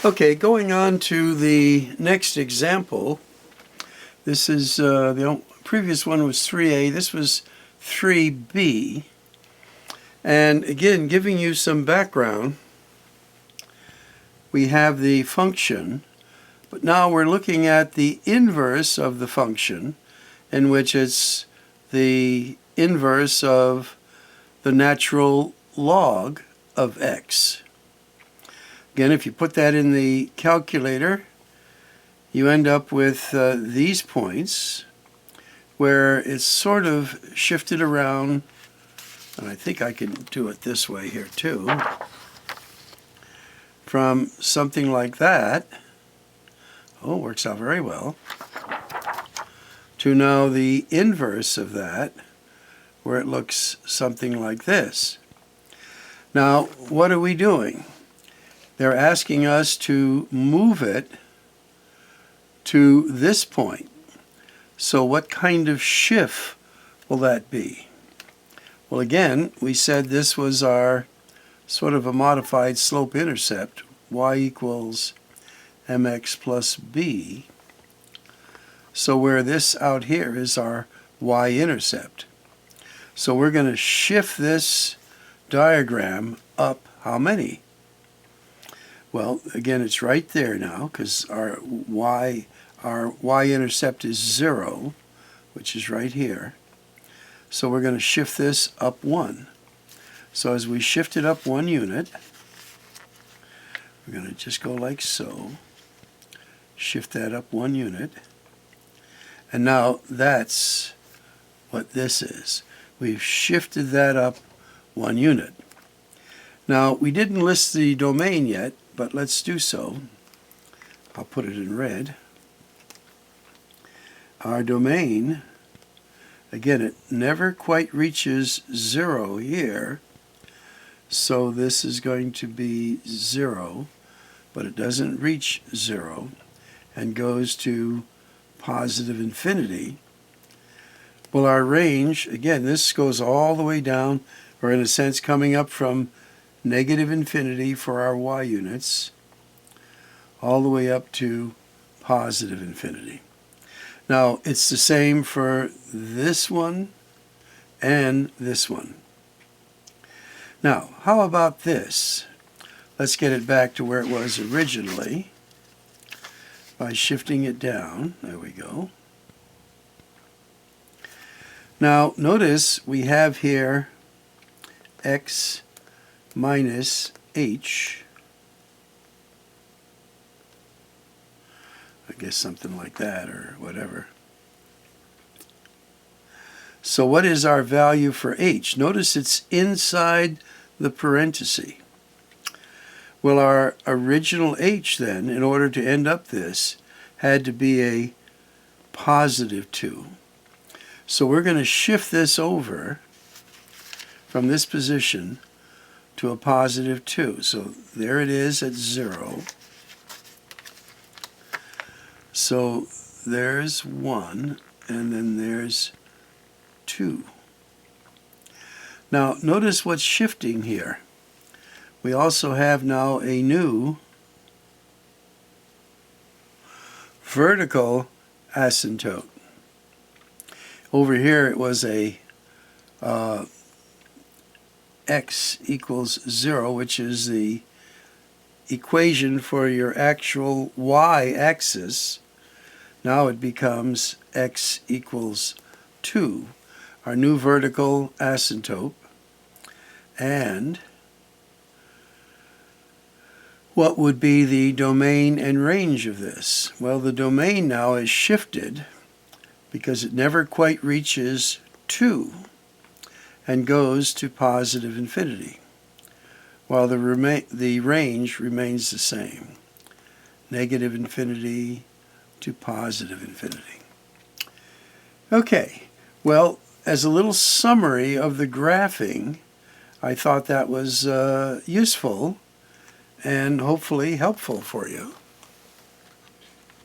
Okay, going on to the next example. This is the previous one was 3a. This was 3b. And again, giving you some background, we have the function, but now we're looking at the inverse of the function, in which it's the inverse of the natural log of x. Again, if you put that in the calculator, you end up with these points where it's sort of shifted around, and I think I can do it this way here too, from something like that, oh, works out very well, to now the inverse of that, where it looks something like this. Now, what are we doing? They're asking us to move it to this point. So what kind of shift will that be? Well, again, we said this was our sort of a modified slope-intercept, y equals mx plus b. So where this out here is our y-intercept. So we're going to shift this diagram up how many? Well, again, it's right there now because our y-intercept is 0, which is right here. So we're going to shift this up 1. So as we shift it up 1 unit, we're going to just go like so. Shift that up 1 unit. And now that's what this is. We've shifted that up 1 unit. Now, we didn't list the domain yet, but let's do so. I'll put it in red. Our domain, again, it never quite reaches 0 here, so this is going to be 0, but it doesn't reach 0 and goes to positive infinity. Well, our range, again, this goes all the way down, or in a sense coming up from negative infinity for our y units, all the way up to positive infinity. Now, it's the same for this one and this one. Now, how about this? Let's get it back to where it was originally by shifting it down. There we go. Now, notice we have here x minus h, I guess something like that or whatever. So what is our value for h? Notice it's inside the parenthesis. Well, our original h then, in order to end up this, had to be a positive 2. So we're going to shift this over from this position to a positive 2. So there it is at 0. So there's 1, and then there's 2. Now notice what's shifting here. We also have now a new vertical asymptote. Over here it was a x equals 0, which is the equation for your actual y-axis. Now it becomes x equals 2, our new vertical asymptote. And what would be the domain and range of this? Well, the domain now is shifted because it never quite reaches 2 and goes to positive infinity, while the range remains the same, negative infinity to positive infinity. Okay, well, as a little summary of the graphing, I thought that was useful and hopefully helpful for you.